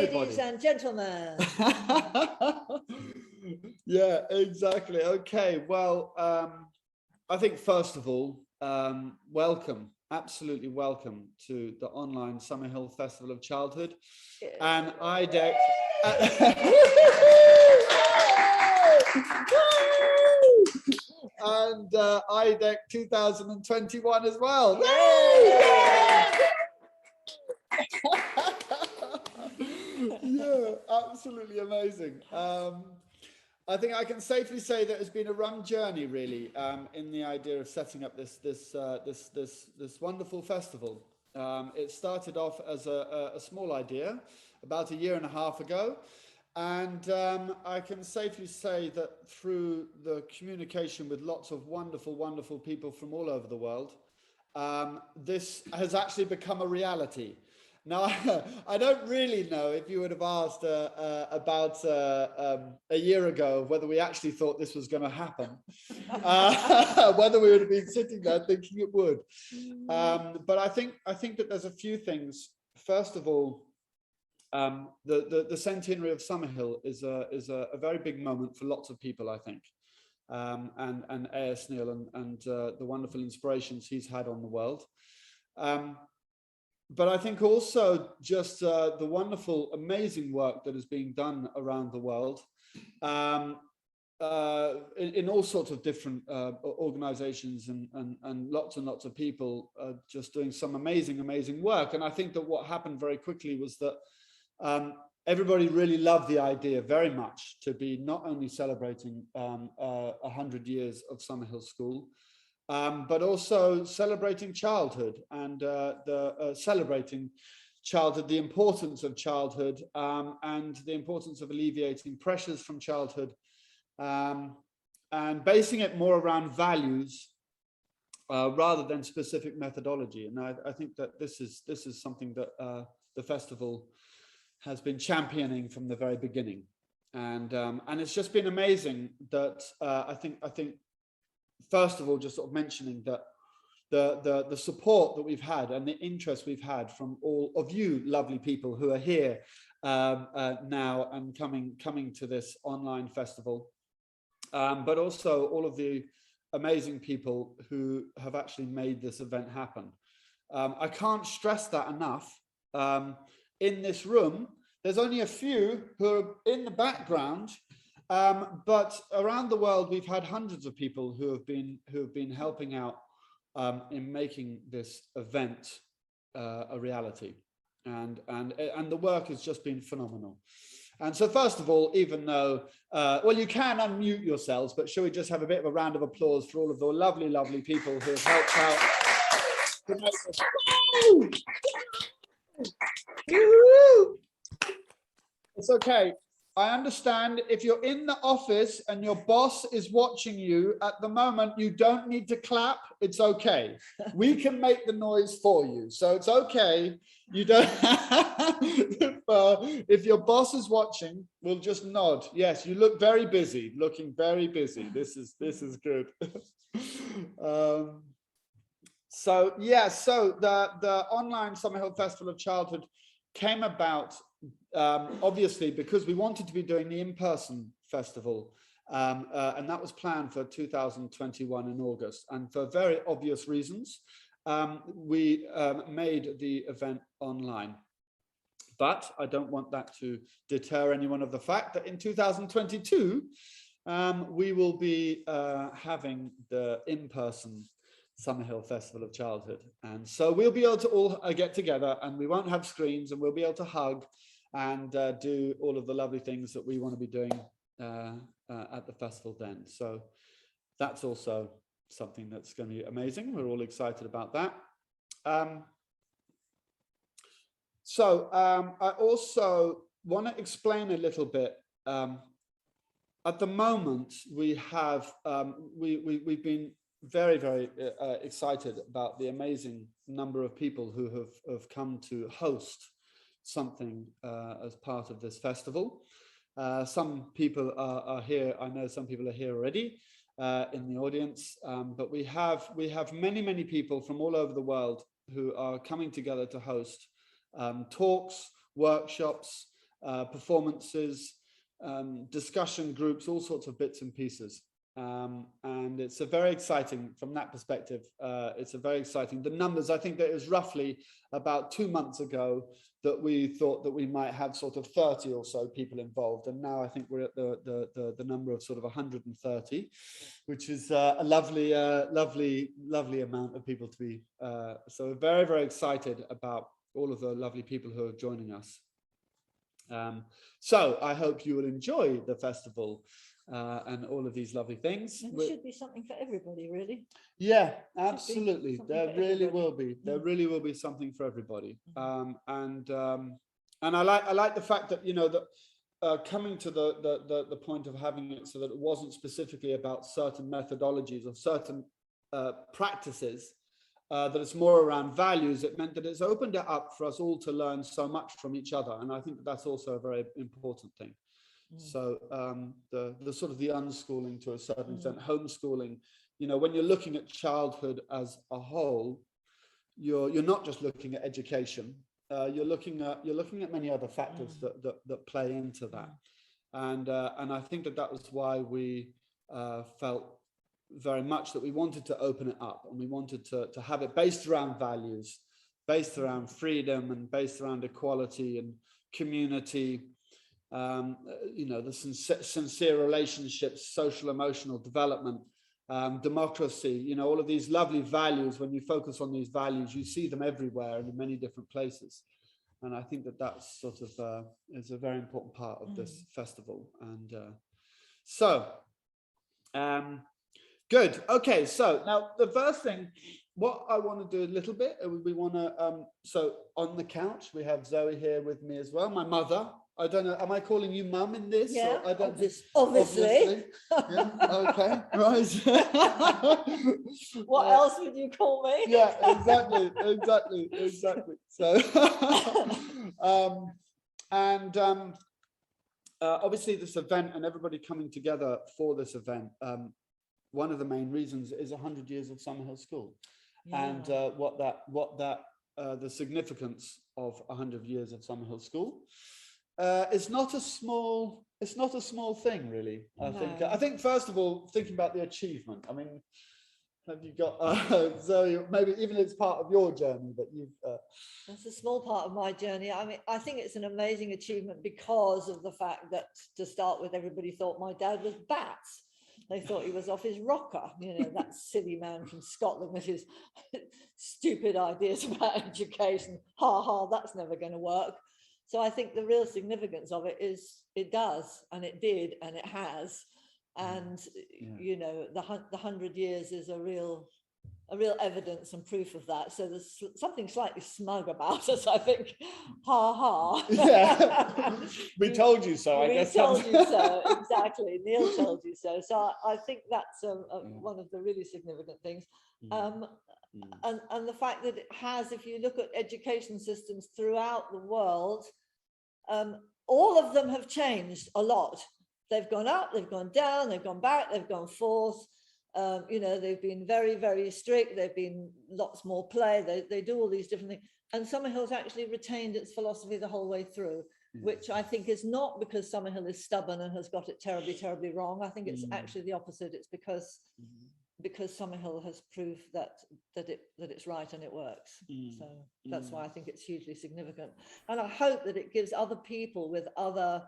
everybody. Ladies and gentlemen. Yeah, exactly. Okay, well, I think first of all, welcome, absolutely welcome to the online Summerhill Festival of Childhood and IDEC. And IDEC 2021 as well. Yeah, absolutely amazing. I think I can safely say that it's been a rum journey, really, in the idea of setting up this wonderful festival. It started off as a small idea about 1.5 years ago, and I can safely say that through the communication with lots of wonderful people from all over the world, this has actually become a reality. Now, I don't really know if you would have asked about 1 year ago whether we actually thought this was going to happen, whether we would have been sitting there thinking it would. But I think that there's a few things. First of all, the centenary of Summerhill is a very big moment for lots of people, I think, and A.S. Neil and the wonderful inspirations he's had on the world. But I think also just the wonderful, amazing work that is being done around the world in all sorts of different organizations and lots of people just doing some amazing work. And I think that what happened very quickly was that everybody really loved the idea very much to be not only celebrating 100 years of Summerhill School, but also celebrating childhood and celebrating childhood, the importance of childhood, and the importance of alleviating pressures from childhood, and basing it more around values rather than specific methodology. And I think that this is something that the festival has been championing from the very beginning, and it's just been amazing that I think. First of all, just sort of mentioning that the support that we've had and the interest we've had from all of you lovely people who are here now and coming to this online festival, but also all of the amazing people who have actually made this event happen. I can't stress that enough. In this room, there's only a few who are in the background. But around the world, we've had hundreds of people who have been helping out in making this event a reality, and the work has just been phenomenal. And so, first of all, even though well, you can unmute yourselves, but shall we just have a bit of a round of applause for all of the lovely people who have helped out to make this. It's okay. I understand if you're in the office and your boss is watching you at the moment, you don't need to clap. It's okay. We can make the noise for you. So it's okay. You don't. If your boss is watching, we'll just nod. Yes, you look very busy, looking very busy. This is good. So yeah, so the online Summerhill Festival of Childhood came about obviously because we wanted to be doing the in-person festival, and that was planned for 2021 in August, and for very obvious reasons we made the event online. But I don't want that to deter anyone of the fact that in 2022 we will be having the in-person Summerhill Festival of Childhood, and so we'll be able to all get together, and we won't have screens, and we'll be able to hug and do all of the lovely things that we want to be doing at the festival then. So that's also something that's going to be amazing. We're all excited about that. I also want to explain a little bit. At the moment, we have we've been very excited about the amazing number of people who have come to host something as part of this festival. Some people are here. I know some people are here already in the audience, but we have many people from all over the world who are coming together to host talks, workshops, performances, discussion groups, all sorts of bits and pieces. And it's a very exciting, from that perspective, it's a very exciting. The numbers, I think that it was roughly about 2 months ago that we thought that we might have sort of 30 or so people involved. And now I think we're at the number of sort of 130, which is a lovely amount of people to be. So we're very, very excited about all of the lovely people who are joining us. So I hope you will enjoy the festival and all of these lovely things. And there should be something for everybody, really. Yeah, absolutely. There really will be. There really will be something for everybody. And I like the fact that, you know, that coming to the point of having it so that it wasn't specifically about certain methodologies or certain practices, that it's more around values. It meant that it's opened it up for us all to learn so much from each other. And I think that that's also a very important thing. So the sort of the unschooling to a certain extent, homeschooling, you know, when you're looking at childhood as a whole, you're not just looking at education. You're looking at many other factors that play into that. And I think that was why we felt very much that we wanted to open it up, and we wanted to have it based around values, based around freedom, and based around equality and community. You know, the sincere relationships, social emotional development, democracy, you know, all of these lovely values. When you focus on these values, you see them everywhere and in many different places. And I think that that's sort of is a very important part of this festival. And so good. Okay, so now the first thing, what I want to do a little bit, we want to, so on the couch, we have Zoe here with me as well, my mother. I don't know, am I calling you mum in this? Yeah, or I don't, obviously. Yeah, okay, right. What else would you call me? Yeah, exactly. So, obviously this event and everybody coming together for this event, one of the main reasons is 100 years of Summerhill School. Yeah. And the significance of 100 years of Summerhill School. It's not a small thing, really. I think first of all, thinking about the achievement. I mean, have you got Zoe? Maybe even it's part of your journey that you've. It's a small part of my journey. I mean, I think it's an amazing achievement because of the fact that, to start with, everybody thought my dad was bats. They thought he was off his rocker, you know, that silly man from Scotland with his stupid ideas about education. Ha ha, that's never going to work. So I think the real significance of it is it does, and it did, and it has. And, you know, the 100 years is a real evidence and proof of that. So there's something slightly smug about us, I think. Ha ha. Yeah. We told you so, I guess. We told you so, exactly. Neil told you so. So I think that's one of the really significant things. And the fact that it has, if you look at education systems throughout the world, all of them have changed a lot. They've gone up, they've gone down, they've gone back, they've gone forth. You know, they've been very, very strict. They've been lots more play. They do all these different things. And Summerhill's actually retained its philosophy the whole way through, which I think is not because Summerhill is stubborn and has got it terribly, terribly wrong. I think it's actually the opposite. It's because Summerhill has proved that it's right and it works. So that's why I think it's hugely significant. And I hope that it gives other people with other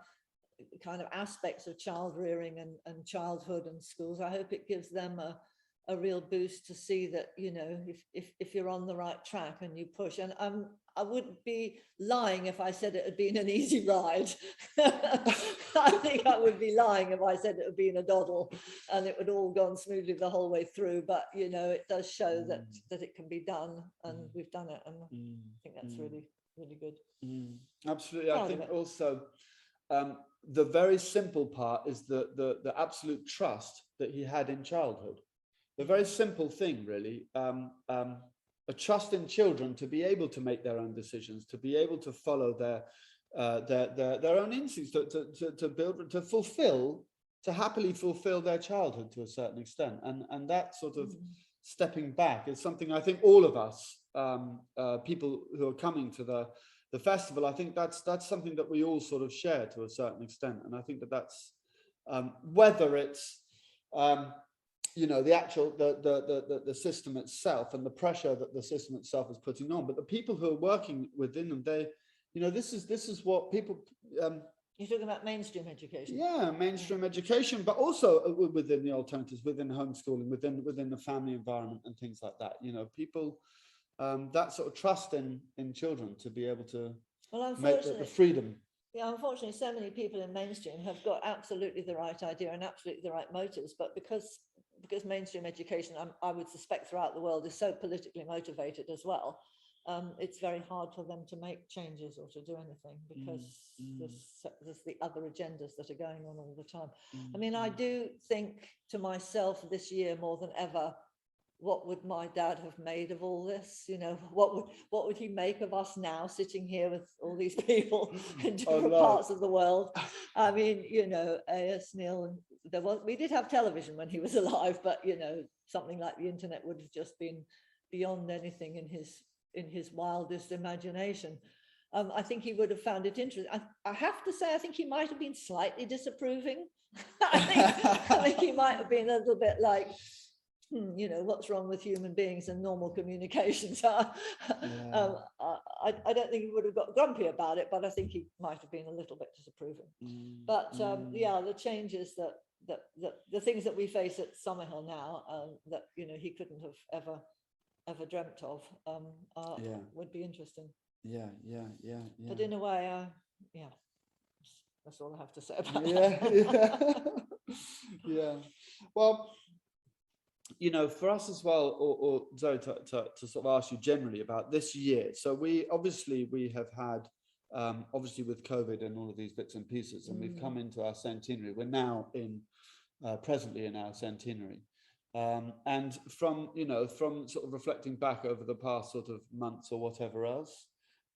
kind of aspects of child rearing and childhood and schools, I hope it gives them a real boost to see that, you know, if you're on the right track and you push. And I wouldn't be lying if I said it had been an easy ride. I think I would be lying if I said it had been a doddle and it would all gone smoothly the whole way through. But, you know, it does show that it can be done, and we've done it. And I think that's really, really good. Absolutely. I think also the very simple part is the absolute trust that he had in childhood. The very simple thing, really, a trust in children to be able to make their own decisions, to be able to follow their own instincts, to build, to happily fulfill their childhood to a certain extent. And that sort of stepping back is something I think all of us, people who are coming to the the festival, I think that's something that we all sort of share to a certain extent. And I think that's whether it's the actual the system itself and the pressure that the system itself is putting on, but the people who are working within them, they, this is what people. You're talking about mainstream education. Yeah, mainstream education, but also within the alternatives, within homeschooling, within the family environment and things like that. People that sort of trust in children to be able to make the freedom. Yeah, unfortunately, so many people in mainstream have got absolutely the right idea and absolutely the right motives, but because mainstream education, I would suspect throughout the world, is so politically motivated as well, it's very hard for them to make changes or to do anything because there's the other agendas that are going on all the time. I mean, I do think to myself this year more than ever, what would my dad have made of all this? What would he make of us now sitting here with all these people in different parts of the world? I mean, A.S. Neil, we did have television when he was alive, but something like the internet would have just been beyond anything in his wildest imagination. I think he would have found it interesting. I have to say, I think he might have been slightly disapproving. I think he might have been a little bit like, what's wrong with human beings and normal communications? I don't think he would have got grumpy about it, but I think he might have been a little bit disapproving. But the changes that the things that we face at Summerhill now, that he couldn't have ever dreamt of, would be interesting. Yeah. But in a way, that's all I have to say about that. Yeah. Well, for us as well, or Zoe, to sort of ask you generally about this year. So we have had, obviously with COVID and all of these bits and pieces, and we've come into our centenary. We're now presently in our centenary. And from sort of reflecting back over the past sort of months or whatever else,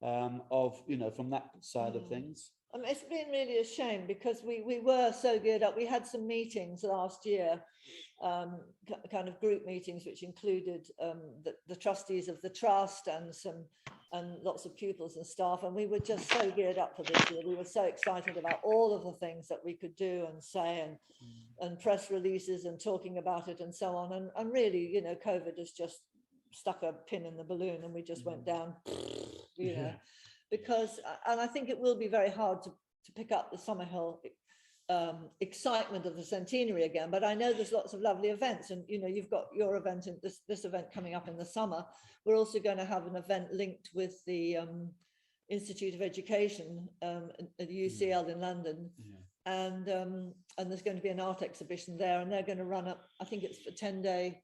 from that side of things. It's been really a shame because we were so geared up. We had some meetings last year, kind of group meetings, which included the trustees of the trust and lots of pupils and staff. And we were just so geared up for this year. We were so excited about all of the things that we could do and say and press releases and talking about it and so on. And really, COVID has just stuck a pin in the balloon and we just went down, because, and I think it will be very hard to pick up the Summerhill excitement of the centenary again, but I know there's lots of lovely events, and you've got your event and this event coming up in the summer. We're also going to have an event linked with the Institute of Education at UCL in London, and there's going to be an art exhibition there, and they're going to run up, I think it's a 10-day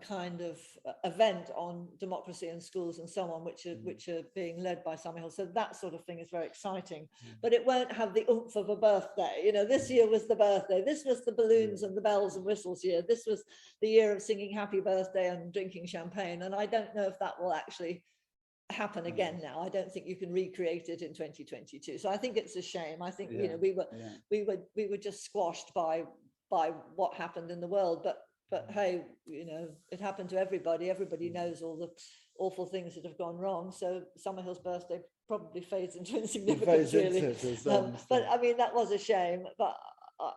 kind of event on democracy in schools and so on, which are being led by Summerhill. So that sort of thing is very exciting, but it won't have the oomph of a birthday. This year was the birthday. This was the balloons and the bells and whistles year. This was the year of singing happy birthday and drinking champagne. And I don't know if that will actually happen again now. I don't think you can recreate it in 2022. So I think it's a shame. I think we were just squashed by what happened in the world, but hey, it happened to everybody. Everybody knows all the awful things that have gone wrong. So Summerhill's birthday probably fades into insignificance, really. But I mean, that was a shame. But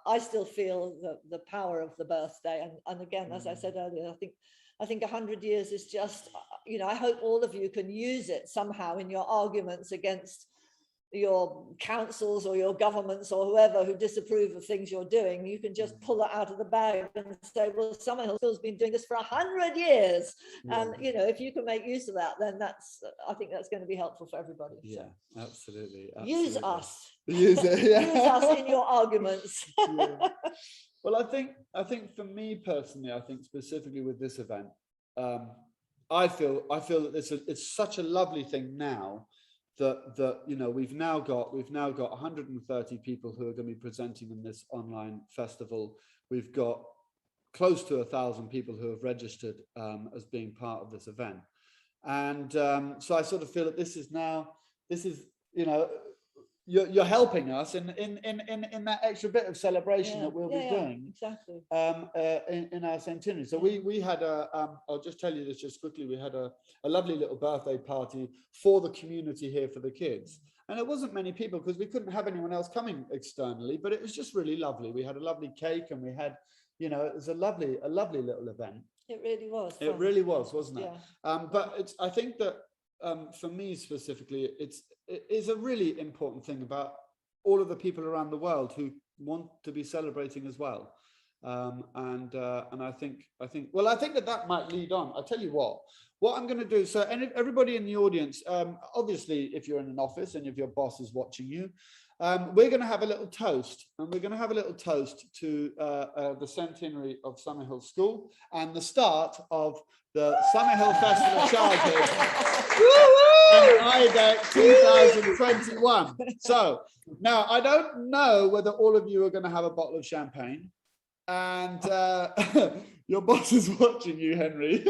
I still feel the power of the birthday. And again, as I said earlier, I think 100 years is just, I hope all of you can use it somehow in your arguments against your councils or your governments or whoever who disapprove of things you're doing. You can just pull it out of the bag and say, well, Summerhill School's been doing this for 100 years. And, if you can make use of that, then I think that's going to be helpful for everybody. Yeah, so. Absolutely. Use us. Use it. Yeah. Use us in your arguments. Well, I think for me personally, I think specifically with this event, I feel that it's such a lovely thing now that we've now got 130 people who are going to be presenting in this online festival. We've got close to 1,000 people who have registered as being part of this event, and so I sort of feel that this is you're helping us in that extra bit of celebration that we'll be doing exactly in our centenary. So we had I'll just tell you this just quickly. We had a lovely little birthday party for the community here for the kids, and it wasn't many people because we couldn't have anyone else coming externally, but it was just really lovely. We had a lovely cake, and we had, you know, it was a lovely little event. It really was. It really was, wasn't it? Yeah. But I think that for me specifically, it is a really important thing about all of the people around the world who want to be celebrating as well. And I think that might lead on. I'll tell you what I'm going to do. So, and everybody in the audience, obviously, if you're in an office and if your boss is watching you, we're going to have a little toast, and we're going to have a little toast to the centenary of Summerhill School and the start of the Summerhill Festival of Childhood and IDEC 2021. So now I don't know whether all of you are going to have a bottle of champagne, and your boss is watching you, Henry.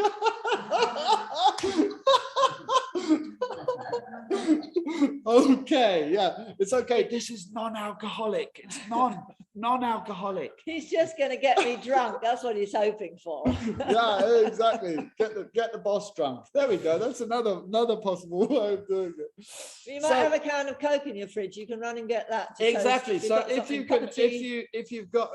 Okay, yeah, it's okay. This is non-alcoholic. It's non-alcoholic. He's just going to get me drunk. That's what he's hoping for. Yeah, exactly. Get the boss drunk. There we go. That's another possible way of doing it. You might have a can of Coke in your fridge. You can run and get that. Exactly. So if you've got a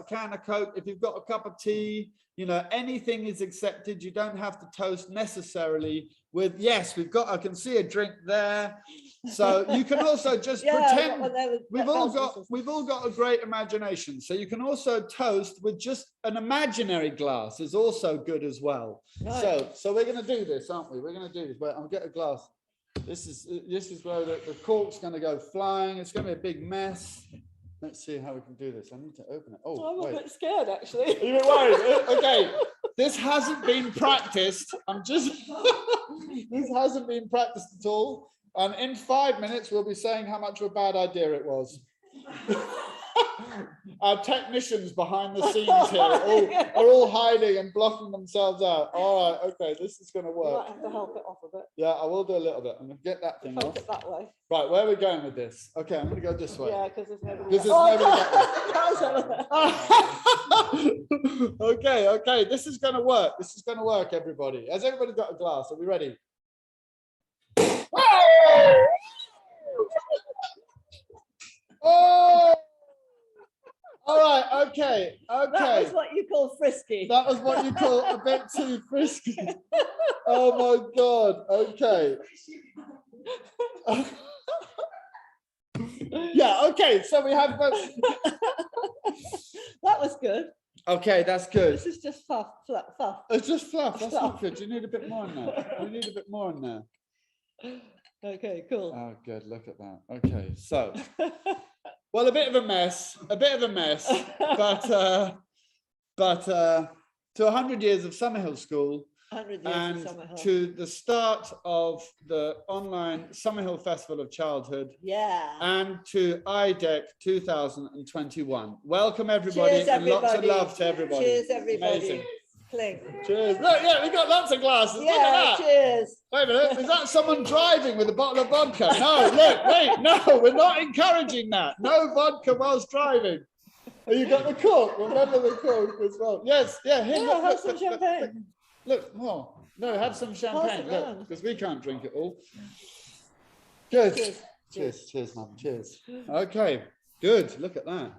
can of Coke, if you've got a cup of tea, you know, anything is accepted. You don't have to toast necessarily with, yes, I can see a drink there. So you can also just pretend we've all got a great imagination. So you can also toast with just an imaginary glass is also good as well. Right. So we're going to do this, aren't we? We're going to do this. Wait, I'll get a glass. This is where the cork's going to go flying. It's going to be a big mess. Let's see how we can do this. I need to open it. Oh, I'm a bit scared, actually. Are you worried? Okay, this hasn't been practiced. This hasn't been practiced at all. And in 5 minutes, we'll be saying how much of a bad idea it was. Our technicians behind the scenes here are all hiding and blocking themselves out. All right, okay, this is going to work. You might have to help it off a bit. Yeah, I will do a little bit. I'm going to get that thing off. It that way. Right, where are we going with this? Okay, I'm going to go this way. Yeah, because there's nobody. Okay, this is going to work. This is going to work, everybody. Has everybody got a glass? Are we ready? Oh! All right, okay. That was what you call frisky. That was what you call a bit too frisky. Oh my God, okay. Yeah, okay, so we have... That was good. Okay, that's good. This is just fluff. It's just fluff, that's not good. You need a bit more in there. You need a bit more in there. Okay, cool. Oh, good, look at that. Okay, so... Well, a bit of a mess, but to 100 years of Summerhill School, 100 years and of Summerhill. to the start of the online Summerhill Festival of Childhood, and to IDEC 2021. Welcome everybody. Cheers, and everybody. Lots of love to everybody. Cheers, everybody. Amazing. Clink. Cheers. Look, yeah, we got lots of glasses. Look at that. Cheers. Wait a minute, is that someone driving with a bottle of vodka? No, look, wait, no, we're not encouraging that. No vodka whilst driving. Oh, you got the cork, remember the cork as well. Yes, yeah, here, look, have some champagne. Look, oh, no, have some champagne, look, because we can't drink it all. Good. Cheers, Mum, cheers. Okay, good, look at that.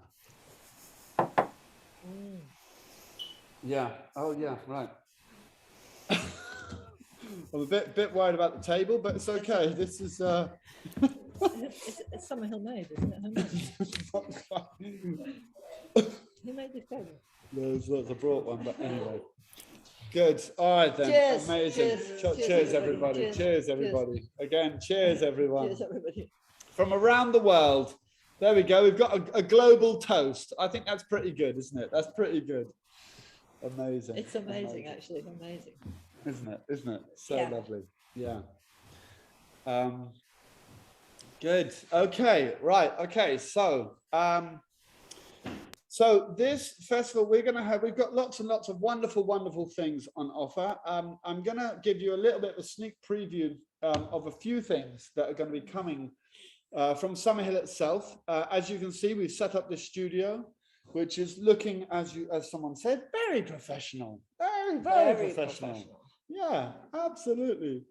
Yeah, oh yeah, right. I'm a bit worried about the table, but it's okay. This is it's Summerhill made, isn't it? Who made this table? There's a brought one, but anyway. Good. All right then. Cheers. Amazing. Cheers everybody. Cheers everybody. Again, cheers everyone. Cheers everybody. From around the world. There we go. We've got a global toast. I think that's pretty good, isn't it? That's pretty good. Amazing. It's amazing, actually. Amazing. Isn't it? So lovely. Yeah. Good. Okay. Right. Okay. So, so this festival we've got lots and lots of wonderful things on offer. I'm going to give you a little bit of a sneak preview of a few things that are going to be coming from Summerhill itself. As you can see, we've set up the studio, which is looking, as someone said, very professional. Very professional. Yeah, absolutely.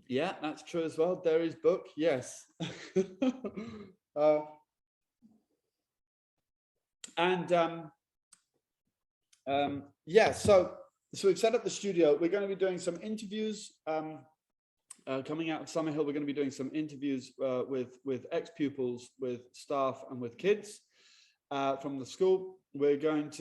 Yeah, that's true as well. Derry's book, yes. Yeah, so we've set up the studio. We're going to be doing some interviews coming out of Summerhill. We're going to be doing some interviews with ex-pupils, with staff, and with kids from the school. We've got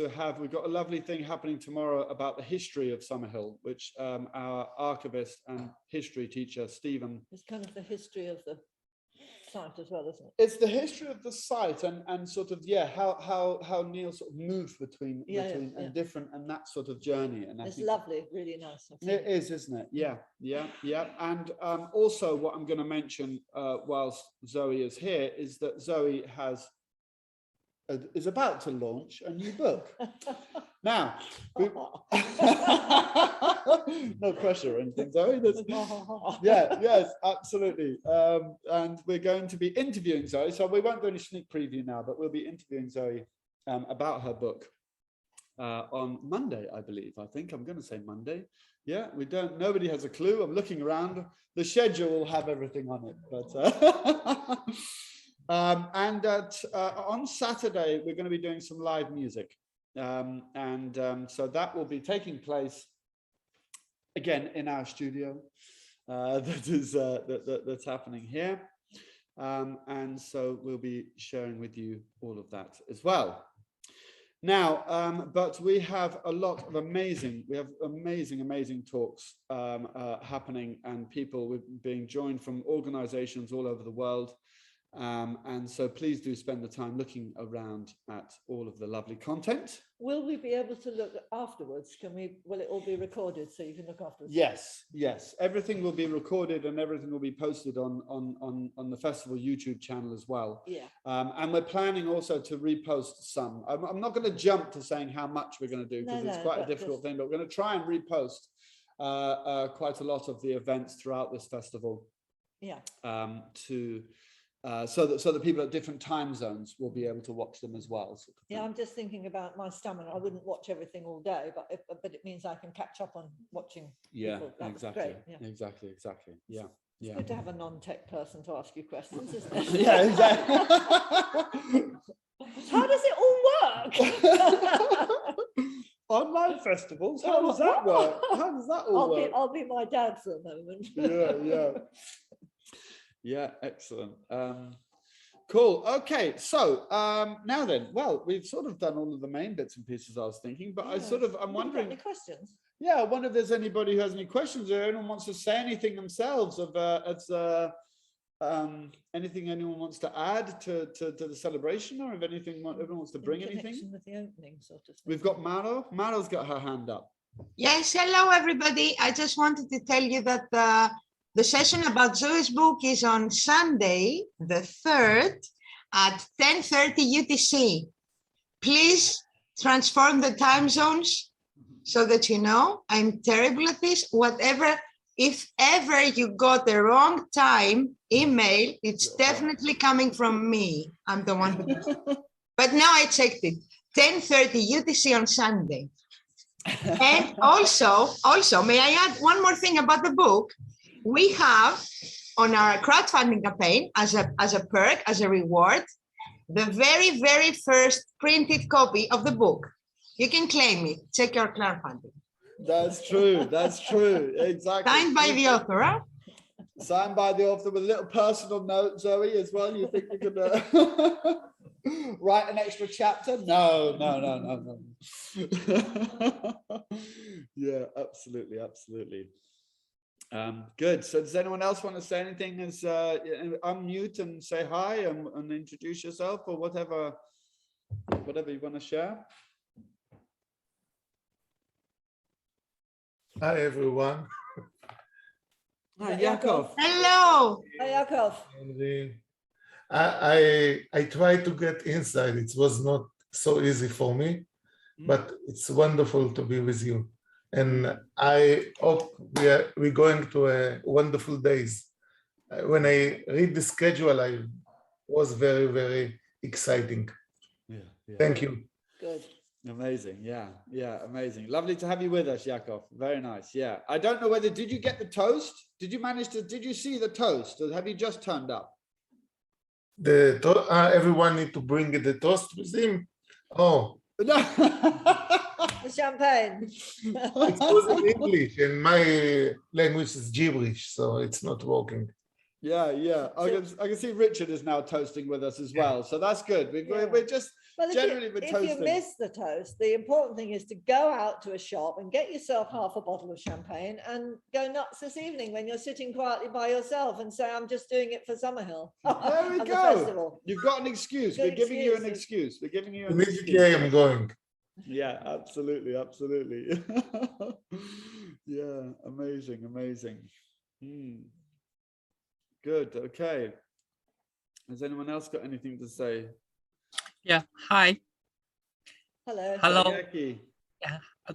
a lovely thing happening tomorrow about the history of Summerhill, which our archivist and history teacher, Stephen. It's kind of the history of the site as well, isn't it? It's the history of the site and sort of, yeah, how Neil sort of moved between and different, and that sort of journey. And it's lovely, really nice. It is, isn't it? Yeah. And also what I'm going to mention whilst Zoe is here is that Zoe is about to launch a new book. Now, no pressure or anything, Zoe. Yes, absolutely. And we're going to be interviewing Zoe. So we won't do any sneak preview now, but we'll be interviewing Zoe about her book on Monday, I believe. I think I'm going to say Monday. Yeah, nobody has a clue. I'm looking around. The schedule will have everything on it, but on Saturday, we're going to be doing some live music. So that will be taking place again in our studio. That's happening here. And so we'll be sharing with you all of that as well. Now, but we have a lot of amazing talks happening, and people being joined from organizations all over the world. And so please do spend the time looking around at all of the lovely content. Will we be able to look afterwards? Will it all be recorded so you can look afterwards? Yes. Everything will be recorded and everything will be posted on the festival YouTube channel as well. Yeah. And we're planning also to repost some. I'm not going to jump to saying how much we're going to do, because it's quite a difficult thing, but we're going to try and repost quite a lot of the events throughout this festival. Yeah. So that people at different time zones will be able to watch them as well. Sort of I'm just thinking about my stamina. I wouldn't watch everything all day, but it means I can catch up on watching. Yeah, people. exactly. Exactly. Yeah. It's good to have a non-tech person to ask you questions, isn't it? Yeah, exactly. How does it all work? Online festivals, how does that work? How does that all work? I'll be my dad for a moment. Yeah. Yeah, excellent. Cool. Okay, so now then, well, we've sort of done all of the main bits and pieces I was thinking, but I'm wondering. Any questions? Yeah, I wonder if there's anybody who has any questions, or anyone wants to say anything themselves of anything anyone wants to add to the celebration, or if everyone wants to bring anything. With the opening, sort of thing. We've got Maro. Maro's got her hand up. Yes, hello everybody. I just wanted to tell you that the session about Zoe's book is on Sunday, the 3rd at 10:30 UTC. Please transform the time zones so that you know. I'm terrible at this. If ever you got the wrong time email, it's definitely coming from me. I'm the one who. But now I checked it. 10:30 UTC on Sunday. And also, may I add one more thing about the book? We have on our crowdfunding campaign as a perk, as a reward, the very, very first printed copy of the book. You can claim it. Check your crowdfunding. That's true. Exactly. Signed by the author, huh? Signed by the author with a little personal note, Zoe, as well. You think you could write an extra chapter? No. Yeah, absolutely. Good. So does anyone else want to say anything? Unmute and say hi and introduce yourself, or whatever you want to share. Hi everyone. Hi, Yaacov. Hello. Hi, Yaacov. I tried to get inside. It was not so easy for me, but it's wonderful to be with you. And I hope we're going to a wonderful days when I read the schedule, I was very, very exciting. Thank you. Good. Amazing. Yeah, amazing. Lovely to have you with us, Yaacov. Very nice. Yeah. I don't know whether, did you get the toast? Did you see the toast, or have you just turned up? Everyone need to bring the toast with him. Oh, No. The champagne. it was in English and my language is gibberish, so it's not working. Yeah. I can see Richard is now toasting with us as well. So that's good. We're just Well, generally if toasting. you miss the toast, the important thing is to go out to a shop and get yourself half a bottle of champagne and go nuts this evening when you're sitting quietly by yourself and say, I'm just doing it for Summerhill. There we and go. The festival. You've got an excuse. Good We're giving you an excuse. excuse. We're giving you an Immediately excuse. I am going. Yeah, absolutely. Yeah, amazing. Good. Okay. Has anyone else got anything to say? Yeah. Hi. Hello. Kageki.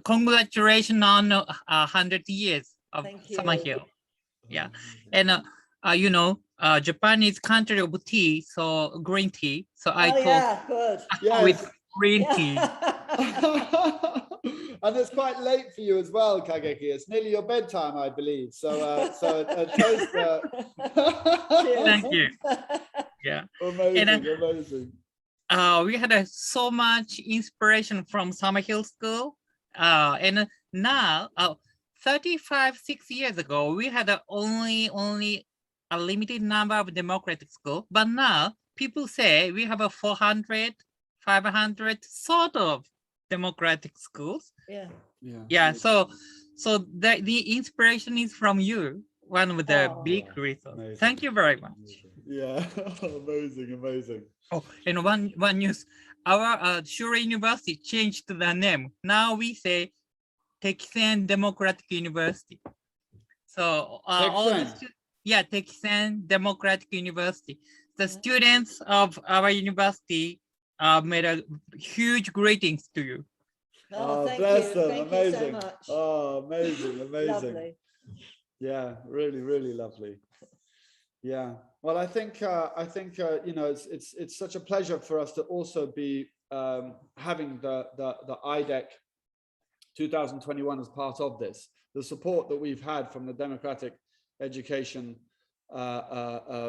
Congratulations on 100 years of Thank you. Summerhill. Yeah. And Japan is country of tea, so green tea. So I thought Yeah, good. with green tea. And it's quite late for you as well, Kageki. It's nearly your bedtime, I believe. So a toast. Thank you. Yeah. Amazing. We had so much inspiration from Summerhill School. And now, 6 years ago, we had only a limited number of democratic schools. But now people say we have 400, 500 sort of democratic schools. Yeah. So the inspiration is from you. One of the big reasons. Thank you very much. Yeah, amazing. Oh, and one news. Our Shura University changed the name. Now we say Teksen Democratic University. So Teksen Democratic University. The students of our university made a huge greetings to you. Thank bless you. them. Thank Amazing. you so much. Amazing. Lovely. Yeah, really lovely. Yeah. Well, I think it's such a pleasure for us to also be having the IDEC 2021 as part of this. The support that we've had from the democratic education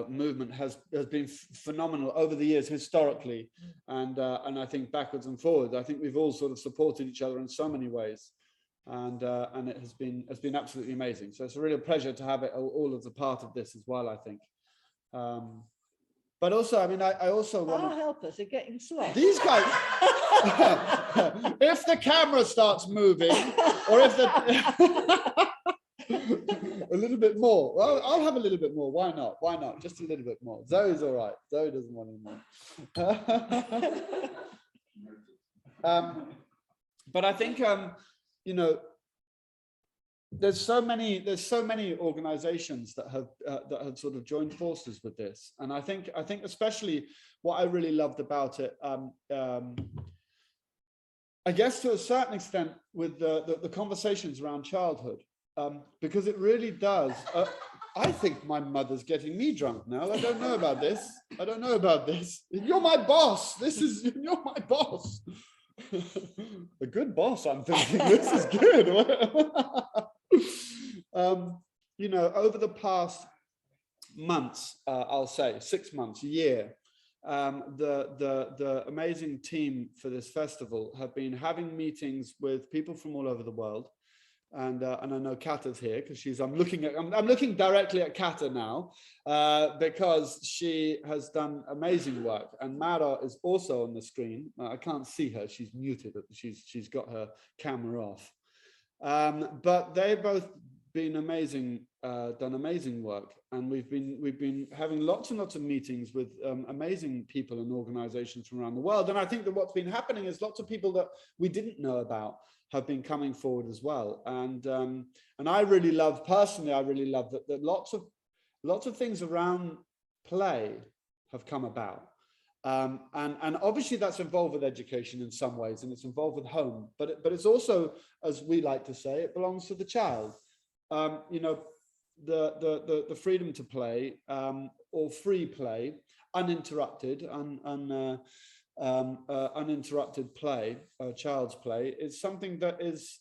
movement has been phenomenal over the years historically, and I think backwards and forwards. I think we've all sort of supported each other in so many ways, and it has been absolutely amazing. So it's a real pleasure to have it all as a part of this as well, I think. But also, I mean, I also want to help us. They're getting sweat. These guys. If the camera starts moving, or if the a little bit more. Well, I'll have a little bit more. Why not? Just a little bit more. Zoe's all right. Zoe doesn't want any more. But I think there's so many organizations that have sort of joined forces with this, and I think especially what I really loved about it, I guess to a certain extent, with the conversations around childhood, because it really does. I think my mother's getting me drunk now. I don't know about this. You're my boss. You're my boss. A good boss, I'm thinking. This is good. Over the past months, I'll say 6 months, a year, the amazing team for this festival have been having meetings with people from all over the world, and I know Kata's here because I'm looking directly at Kata now because she has done amazing work, and Mara is also on the screen. I can't see her; she's muted. She's got her camera off, but they've both been amazing, done amazing work, and we've been having lots and lots of meetings with amazing people and organizations from around the world. And I think that what's been happening is lots of people that we didn't know about have been coming forward as well. And I really love that lots of things around play have come about. And obviously that's involved with education in some ways, and it's involved with home, but it's also, as we like to say, it belongs to the child. the freedom to play, or free play, uninterrupted, uninterrupted play, child's play, is something that it's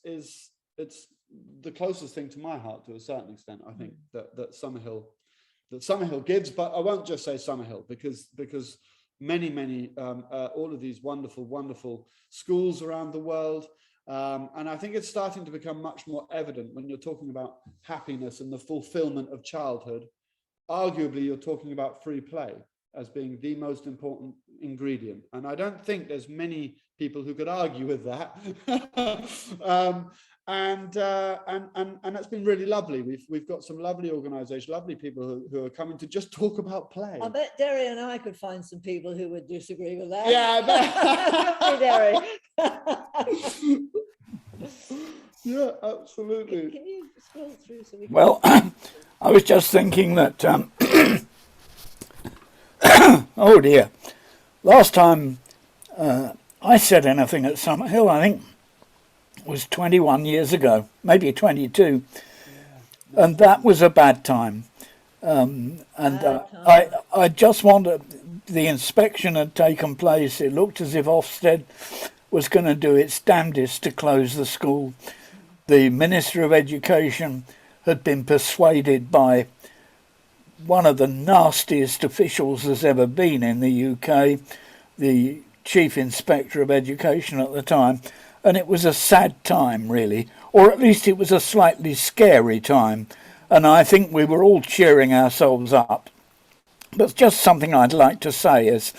the closest thing to my heart to a certain extent. I think that Summerhill gives, but I won't just say Summerhill, because many all of these wonderful schools around the world, and I think it's starting to become much more evident when you're talking about happiness and the fulfillment of childhood. Arguably, you're talking about free play as being the most important ingredient, and I don't think there's many people who could argue with that. And that's been really lovely. We've got some lovely organisations, lovely people who are coming to just talk about play. I bet Derry and I could find some people who would disagree with that. Yeah, I Derry. Yeah, absolutely. Can you scroll through so we can... Well, I was just thinking that, oh dear, last time I said anything at Summerhill, I think was 21 years ago, maybe 22, and that was a bad time. I just wondered, the inspection had taken place. It looked as if Ofsted was going to do its damnedest to close the school. The Minister of Education had been persuaded by one of the nastiest officials there's ever been in the UK, the Chief Inspector of Education at the time, and it was a sad time, really, or at least it was a slightly scary time, and I think we were all cheering ourselves up. But just something I'd like to say is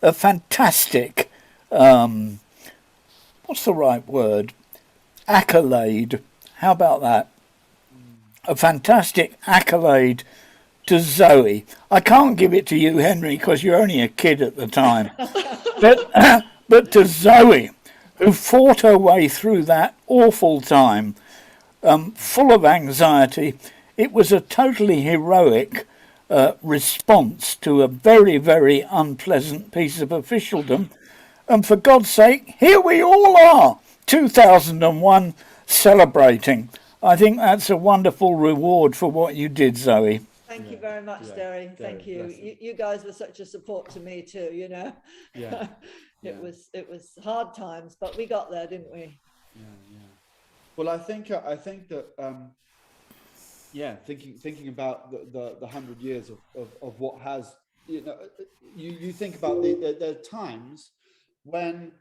a fantastic, what's the right word? Accolade. How about that? A fantastic accolade to Zoe. I can't give it to you, Henry, because you're only a kid at the time. But to Zoe, who fought her way through that awful time, full of anxiety. It was a totally heroic response to a very, very unpleasant piece of officialdom. And for God's sake, here we all are, 2001, celebrating. I think that's a wonderful reward for what you did, Zoe. Thank you very much, Derry. Thank you. You guys were such a support to me too, you know. Yeah. It was hard times, but we got there, didn't we? Yeah. Well, I think that thinking about the 100 years of what has, you think about the times when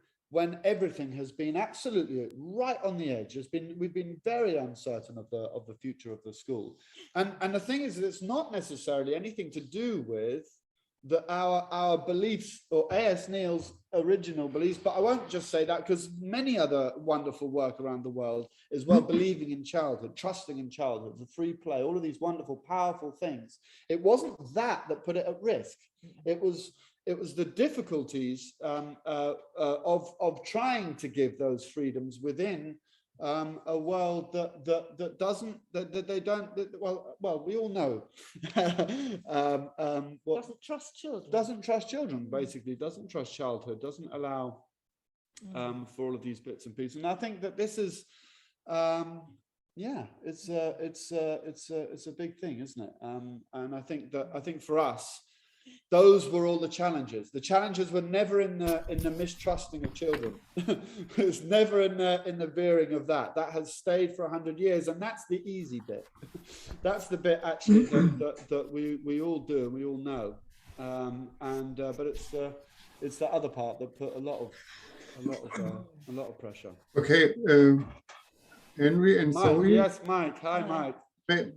everything has been absolutely right on the edge. We've been very uncertain of the future of the school, and the thing is that it's not necessarily anything to do with our beliefs or A.S. Neil's original beliefs, but I won't just say that, because many other wonderful work around the world is believing in childhood, trusting in childhood, the free play, all of these wonderful, powerful things. It wasn't that put it at risk. It was the difficulties of trying to give those freedoms within a world that we all know Doesn't trust children. Doesn't trust children, basically, doesn't trust childhood, doesn't allow for all of these bits and pieces. And I think that this is it's a big thing, isn't it? And I think for us, those were all the challenges. The challenges were never in the mistrusting of children. It was never in the veering of that. That has stayed for 100 years, and that's the easy bit. That's the bit actually that we all do and we all know. But it's the other part that put a lot of pressure. Okay, Henry and Mike, Zoe. yes, Mike. Hi, Mike.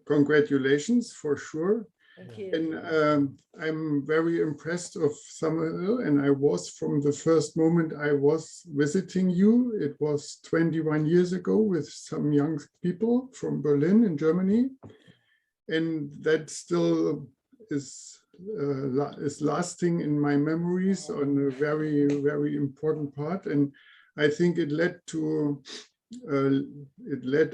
Congratulations for sure. Thank you. And I'm very impressed of Summerhill, and I was from the first moment I was visiting you. It was 21 years ago with some young people from Berlin in Germany, and that still is lasting in my memories on a very, very important part. And I think it led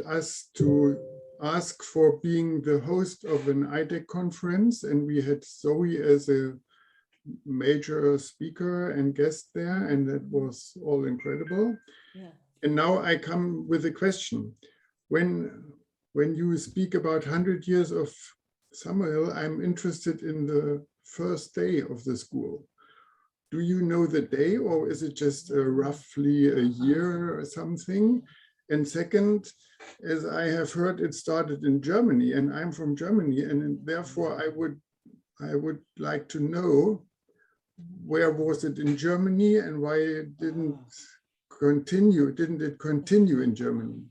us to ask for being the host of an IDEC conference, and we had Zoe as a major speaker and guest there, and that was all incredible. Yeah. And now I come with a question. When when you speak about 100 years of Summerhill, I'm interested in the first day of the school. Do you know the day, or is it just roughly a year or something? And second, as I have heard, it started in Germany, and I'm from Germany, and therefore I would like to know, where was it in Germany and why it didn't it continue in Germany?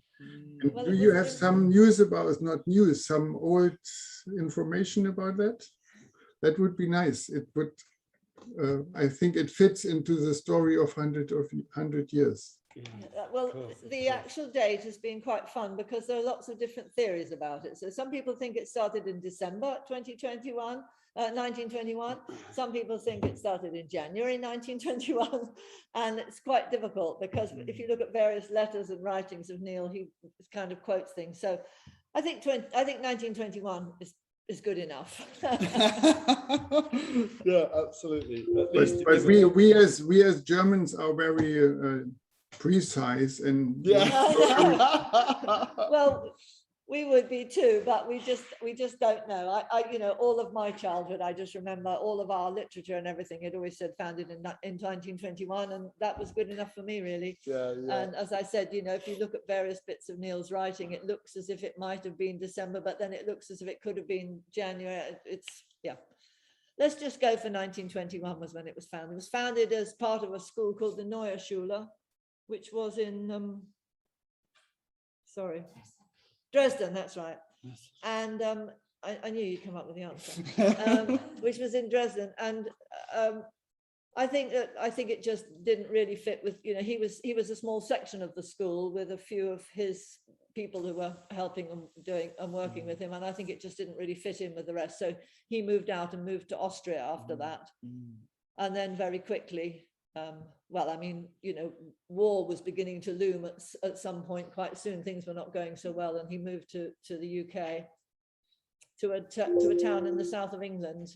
And Well, do it you was have in- some news about, not news, some old information about that? That would be nice. It would, I think it fits into the story of 100 years. Well, course, of the actual date has been quite fun because there are lots of different theories about it. So some people think it started in December 1921. Some people think it started in January 1921. And it's quite difficult because if you look at various letters and writings of Neil, he kind of quotes things. So I think 1921 is good enough. Yeah, absolutely. At But, least to but give us- we as Germans are very precise and Yeah. Well, we would be too, but we just don't know. You know, all of my childhood, I just remember all of our literature and everything. It always said founded in 1921, and that was good enough for me, really. Yeah, yeah. And as I said, you know, if you look at various bits of Neil's writing, it looks as if it might have been December, but then it looks as if it could have been January. It's, yeah. Let's just go for 1921 was when it was founded. It was founded as part of a school called the Neue Schule, which was in, Dresden, that's right. Yes. And I knew you'd come up with the answer, which was in Dresden. And I think it just didn't really fit with, you know, he was a small section of the school with a few of his people who were helping and doing and working with him. And I think it just didn't really fit in with the rest. So he moved out and moved to Austria after that. And then very quickly, well, I mean, you know, war was beginning to loom at some point quite soon. Things were not going so well. And he moved to the UK, to a town in the south of England,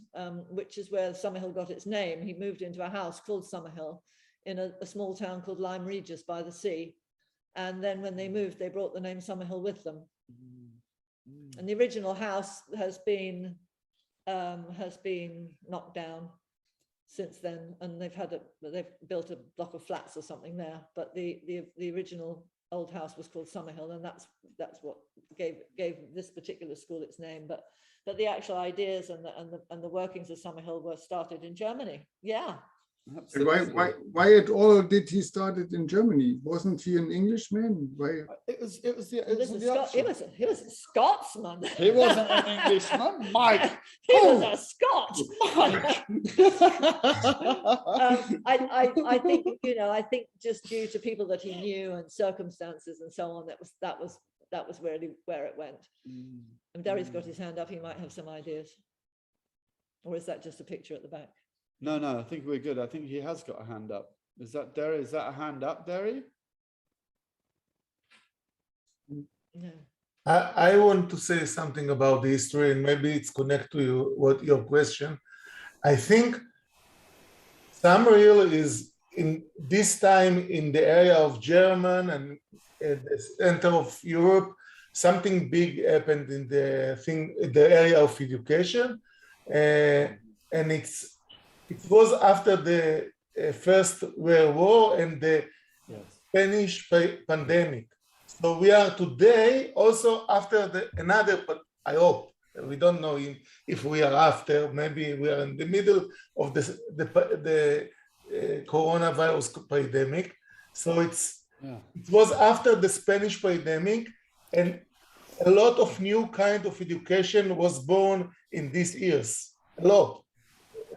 which is where Summerhill got its name. He moved into a house called Summerhill in a small town called Lyme Regis by the sea. And then when they moved, they brought the name Summerhill with them. And the original house has been knocked down since then, and they've built a block of flats or something there. But the original old house was called Summerhill, and that's what gave this particular school its name. But the actual ideas and the workings of Summerhill were started in Germany. Yeah. And why at all did he start it in Germany? Wasn't he an Englishman? Why? It was He was a Scotsman. He wasn't an Englishman, Mike. He was a Scot. Mike. I think, you know, I think just due to people that he knew and circumstances and so on, that was really where it went. And Derry's got his hand up. He might have some ideas. Or is that just a picture at the back? No, I think we're good. I think he has got a hand up. Is that Derry? Is that a hand up, Derry? No. I want to say something about the history, and maybe it's connect to your question. I think Summerhill is in this time in the area of German and the center of Europe. Something big happened in the area of education, and it was after the First World War and the Spanish pandemic. So we are today also after another, but I hope, we don't know if we are after, maybe we are in the middle of the coronavirus pandemic. So it was after the Spanish pandemic, and a lot of new kind of education was born in these years, a lot.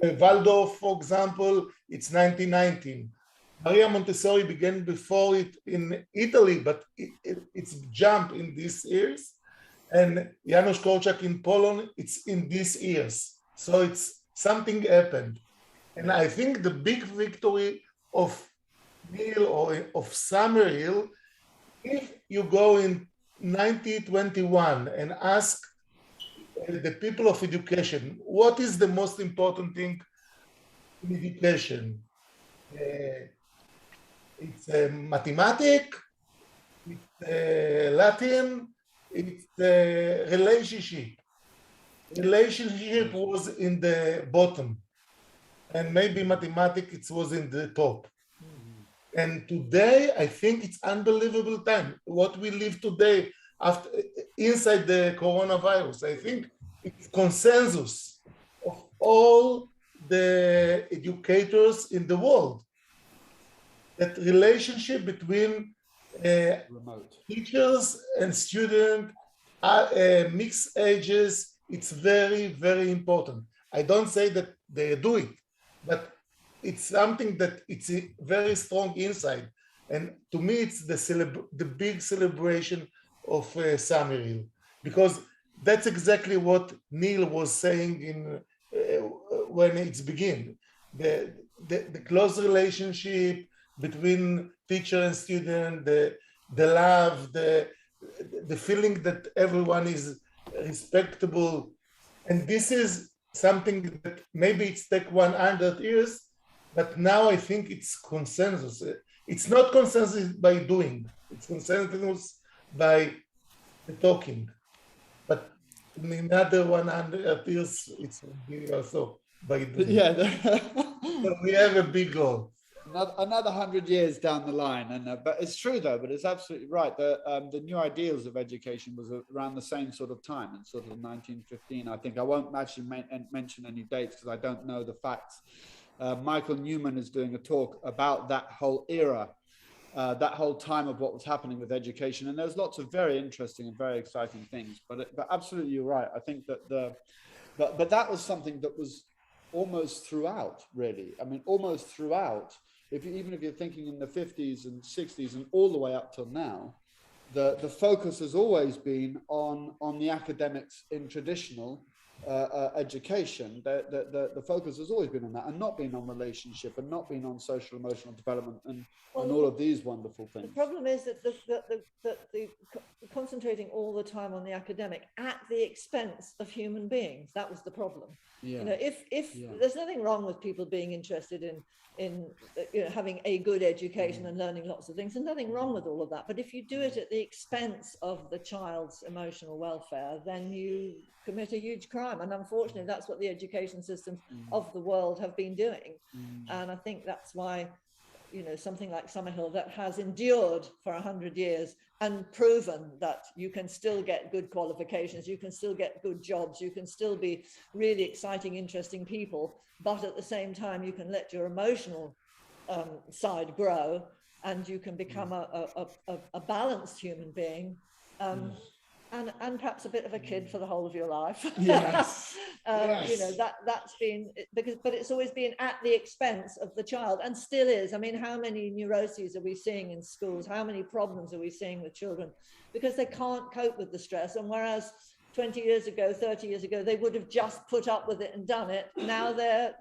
Waldorf, for example, it's 1919. Maria Montessori began before it in Italy, but it's jump in these years. And Janusz Korczak in Poland, it's in these years. So it's something happened. And I think the big victory of Neil or of Summerhill, if you go in 1921 and ask the people of education, what is the most important thing in education? It's mathematics, it's Latin, It's the relationship. Relationship was in the bottom, and maybe mathematics it was in the top. And today, I think it's unbelievable time. What we live today after inside the coronavirus, I think it's consensus of all the educators in the world. That relationship between teachers and students, mixed ages, it's very, very important. I don't say that they do it, but it's something that it's a very strong inside. And to me, it's the big celebration of Summerhill, because that's exactly what Neil was saying in when it's began. The close relationship between teacher and student, the love, the feeling that everyone is respectable. And this is something that maybe it's take 100 years, but now I think it's consensus. It's not consensus by doing, it's consensus by talking. But in another 100 years, it's also by doing. Yeah. So we have a big goal. Another 100 years down the line, and but it's true though. But it's absolutely right. The new ideals of education was around the same sort of time, in sort of 1915. I think I won't actually mention any dates because I don't know the facts. Michael Newman is doing a talk about that whole era, that whole time of what was happening with education, and there's lots of very interesting and very exciting things. But absolutely, you're right. I think that but that was something that was almost throughout, really. I mean, almost throughout. Even if you're thinking in the 50s and 60s and all the way up till now, the focus has always been on the academics in traditional education. The focus has always been on that, and not been on relationship, and not been on social emotional development, and all of these wonderful things. The problem is that the concentrating all the time on the academic at the expense of human beings. That was the problem. Yeah. You know, if there's nothing wrong with people being interested in having a good education and learning lots of things, and nothing wrong with all of that. But if you do it at the expense of the child's emotional welfare, then you commit a huge crime. And unfortunately, that's what the education systems of the world have been doing. And I think that's why, you know, something like Summerhill that has endured for 100 years and proven that you can still get good qualifications, you can still get good jobs, you can still be really exciting, interesting people, but at the same time, you can let your emotional side grow, and you can become a balanced human being. And perhaps a bit of a kid for the whole of your life. Yes. You know, that's been, but it's always been at the expense of the child, and still is. I mean, how many neuroses are we seeing in schools? How many problems are we seeing with children? Because they can't cope with the stress. And whereas 20 years ago, 30 years ago, they would have just put up with it and done it, now they're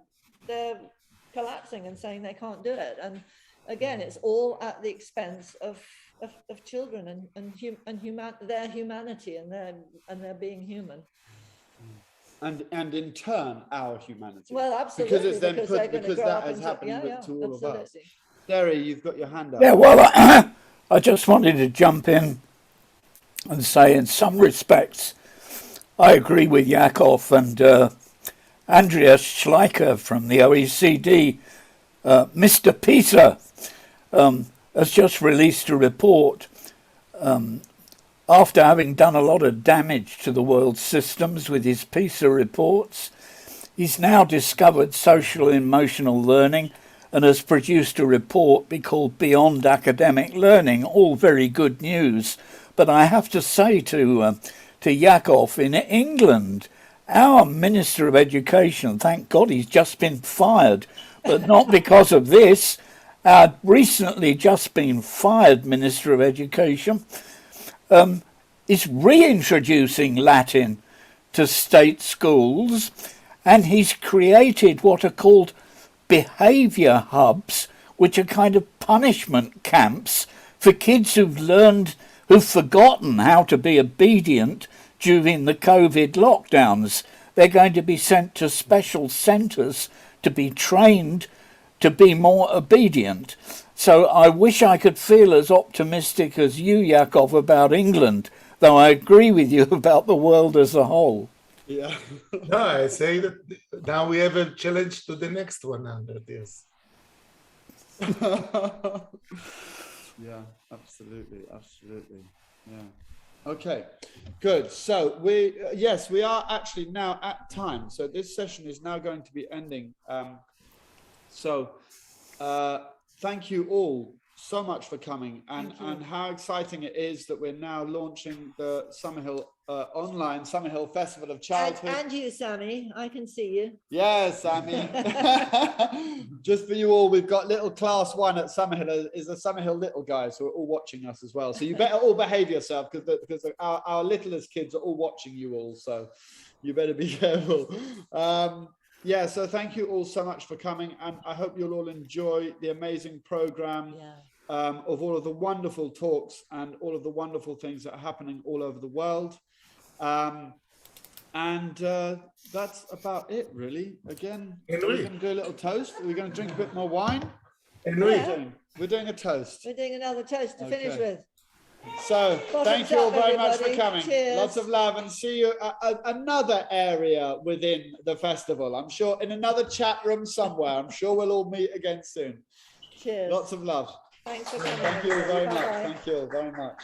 collapsing and saying they can't do it. And again, it's all at the expense of children and their humanity and their being human, and in turn our humanity. Well, absolutely, because it's then because that has happened to all of us. Derry, you've got your hand up. Yeah, well, I just wanted to jump in and say, in some respects, I agree with Yaacov and Andreas Schleicher from the OECD. Mr. Peter has just released a report after having done a lot of damage to the world's systems with his PISA reports. He's now discovered social and emotional learning and has produced a report called Beyond Academic Learning. All very good news. But I have to say to Yaacov, in England, our Minister of Education, thank God he's just been fired, but not because of this. Our recently just been fired Minister of Education is reintroducing Latin to state schools, and he's created what are called behaviour hubs, which are kind of punishment camps for kids who've forgotten how to be obedient during the COVID lockdowns. They're going to be sent to special centres to be trained to be more obedient. So I wish I could feel as optimistic as you, Yaacov, about England, though I agree with you about the world as a whole. Yeah. No, I say that now we have a challenge to the next 100 years. Yeah, absolutely, absolutely. Yeah. Okay, good. So yes, we are actually now at time. So this session is now going to be ending. Thank you all so much for coming, and how exciting it is that we're now launching the Summerhill online Summerhill Festival of Childhood. And you, Sammy, I can see you. Yes, Sammy. Just for you all, we've got little class 1 at Summerhill, is the Summerhill little guys who are all watching us as well. So you better all behave yourself, because our littlest kids are all watching you all. So you better be careful. Yeah, so thank you all so much for coming, and I hope you'll all enjoy the amazing program of all of the wonderful talks and all of the wonderful things that are happening all over the world. That's about it, really. Again, we're going to do a little toast. We're going to drink a bit more wine. We're doing a toast. We're doing another toast to finish with. So thank you all very much for coming. Cheers. Lots of love, and see you at another area within the festival. I'm sure in another chat room somewhere. I'm sure we'll all meet again soon. Cheers. Lots of love. Thanks for coming. Thank you very much. Thank you very much.